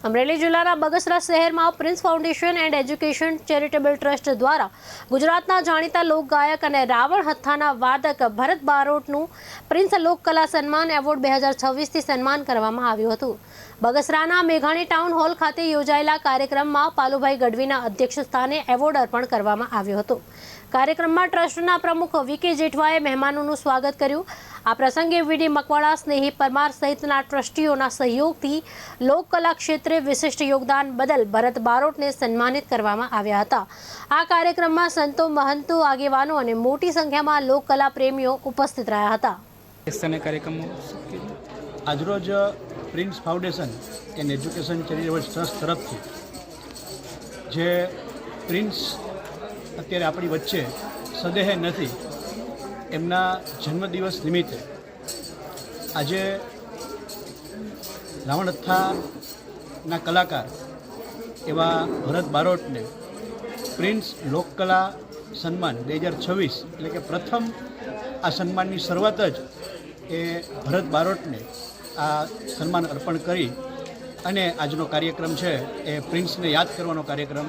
અમરેલી જિલ્લાના બગસરા શહેરમાં prince foundation and education charitable trust દ્વારા ગુજરાતના જાણીતા લોકગાયક અને રાવણ હથ્થાના વાદક ભરત બારોટનું પ્રિન્સ લોકકલા સન્માન એવોર્ડ 2026થી સન્માન કરવામાં આવ્યું હતું। બગસરાના મેઘાણી ટાઉન હોલ ખાતે યોજાયેલા કાર્યક્રમમાં પાલુભાઈ ગઢવીના અધ્યક્ષ સ્થાને એવોર્ડ અર્પણ કરવામાં આવ્યો હતો। કાર્યક્રમમાં ટ્રસ્ટના પ્રમુખ વીકે જેઠવાએ મહેમાનોનું સ્વાગત કર્યું। આ પ્રસંગે વીડી મકવાણા, સ્નેહી પરમાર સહિતના ટ્રસ્ટીઓના સહયોગથી લોકકલા ક્ષેત્રે વિશિષ્ટ યોગદાન બદલ ભરત બારોટને સન્માનિત કરવામાં આવ્યા હતા। આ કાર્યક્રમમાં સંતો, મહંતો, આગેવાનો અને મોટી સંખ્યામાં લોકકલા પ્રેમીઓ ઉપસ્થિત રહ્યા હતા। આજરોજ prince foundation and education charitable trust તરફથી જે પ્રિન્સ અત્યારે આપણી વચ્ચે સદેહ નથી, એમના જન્મદિવસ નિમિત્તે આજે રાવણ હથ્થાના કલાકાર એવા ભરત બારોટને પ્રિન્સ લોકકલા સન્માન 2026 એટલે કે પ્રથમ આ સન્માનની શરૂઆત જ એ ભરત બારોટને આ સન્માન અર્પણ કરી અને આજનો કાર્યક્રમ છે એ પ્રિન્સને યાદ કરવાનો કાર્યક્રમ